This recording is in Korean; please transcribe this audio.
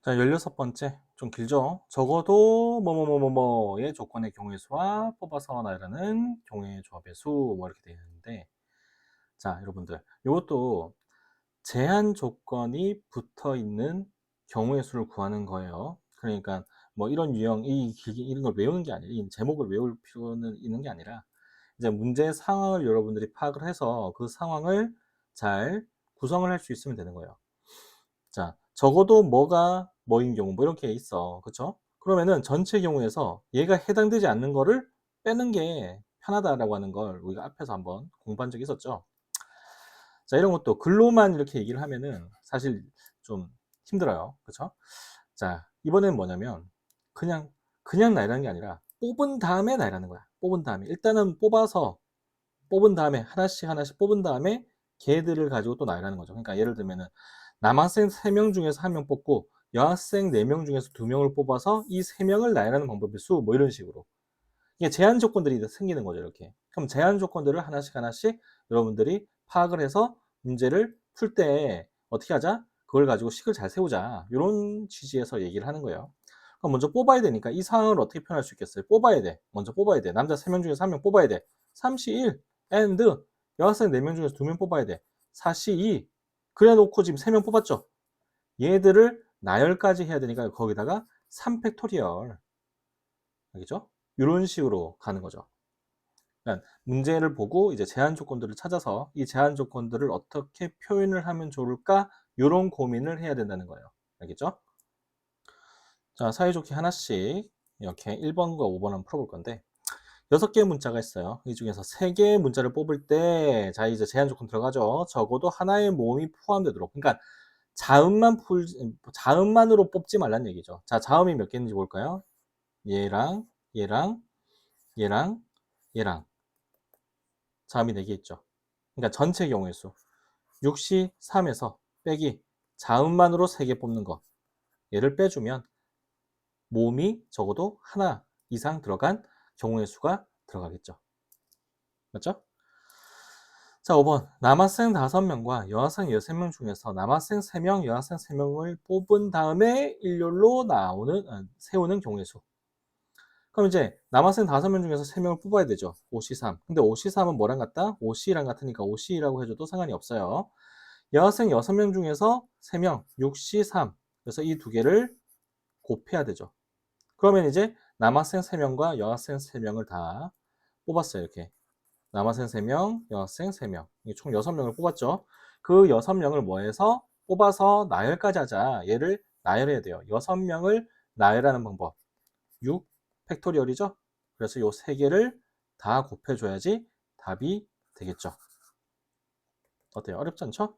자, 16번째. 좀 길죠? 적어도 뭐뭐뭐뭐뭐의 조건의 경우의 수와 뽑아서 나열하는 경우의 조합의 수, 뭐 이렇게 되어 있는데, 자, 여러분들, 이것도 제한 조건이 붙어 있는 경우의 수를 구하는 거예요. 그러니까 뭐 이런 유형, 이런 걸 외우는 게 아니라, 이 제목을 외울 필요는 있는 게 아니라, 이제 문제 상황을 여러분들이 파악을 해서 그 상황을 잘 구성을 할 수 있으면 되는 거예요. 자, 적어도 뭐가 뭐인 경우 뭐 이렇게 있어. 그쵸? 그러면은 전체 경우에서 얘가 해당되지 않는 거를 빼는 게 편하다라고 하는 걸 우리가 앞에서 한번 공부한 적이 있었죠. 자, 이런 것도 글로만 이렇게 얘기를 하면은 사실 좀 힘들어요. 그쵸? 자, 이번엔 뭐냐면 그냥 나열하는 게 아니라 뽑은 다음에 나열하는 거야. 뽑은 다음에. 일단은 뽑은 다음에 하나씩 하나씩 뽑은 다음에 걔들을 가지고 또 나열하는 거죠. 그러니까 예를 들면은 남학생 3명 중에서 1명 뽑고 여학생 4명 중에서 2명을 뽑아서 이 3명을 나열하는 방법의 수, 뭐 이런 식으로. 이게 제한 조건들이 생기는 거죠, 이렇게. 그럼 제한 조건들을 하나씩 하나씩 여러분들이 파악을 해서 문제를 풀 때 어떻게 하자? 그걸 가지고 식을 잘 세우자. 이런 취지에서 얘기를 하는 거예요. 그럼 먼저 뽑아야 되니까 이 상황을 어떻게 표현할 수 있겠어요? 뽑아야 돼. 먼저 뽑아야 돼. 남자 3명 중에서 1명 뽑아야 돼. 3시 1 and 여학생 4명 중에서 2명 뽑아야 돼. 4시 2. 그래 놓고 지금 3명 뽑았죠? 얘들을 나열까지 해야 되니까 거기다가 3팩토리얼. 알겠죠? 이런 식으로 가는 거죠. 그러니까 문제를 보고 이제 제한 조건들을 찾아서 이 제한 조건들을 어떻게 표현을 하면 좋을까? 이런 고민을 해야 된다는 거예요. 알겠죠? 자, 사이좋게 하나씩 이렇게 1번과 5번 한번 풀어볼 건데 6개의 문자가 있어요. 이 중에서 3개의 문자를 뽑을 때, 자, 이제 제한 조건 들어가죠. 적어도 하나의 모음이 포함되도록. 그러니까 자음만으로 뽑지 말란 얘기죠. 자, 자음이 몇 개인지 볼까요? 얘랑, 얘랑, 얘랑, 얘랑. 자음이 4개 있죠. 그러니까 전체 경우의 수. 6시 3에서 빼기 자음만으로 3개 뽑는 거. 얘를 빼주면 모음이 적어도 하나 이상 들어간 경우의 수가 들어가겠죠. 맞죠? 자, 5번. 남학생 5명과 여학생 6명 중에서 남학생 3명, 여학생 3명을 뽑은 다음에 일렬로 세우는 경우의 수. 그럼 이제 남학생 5명 중에서 3명을 뽑아야 되죠. 5시 3. 근데 5시 3은 뭐랑 같다? 5시랑 같으니까 5시라고 해줘도 상관이 없어요. 여학생 6명 중에서 3명, 6시 3. 그래서 이 두 개를 곱해야 되죠. 그러면 이제 남학생 3명과 여학생 3명을 다 뽑았어요. 이렇게. 남학생 3명, 여학생 3명. 총 6명을 뽑았죠. 그 6명을 뭐 해서 뽑아서 나열까지 하자. 얘를 나열해야 돼요. 6명을 나열하는 방법. 6 팩토리얼이죠. 그래서 요 3개를 다 곱해줘야지 답이 되겠죠. 어때요? 어렵지 않죠?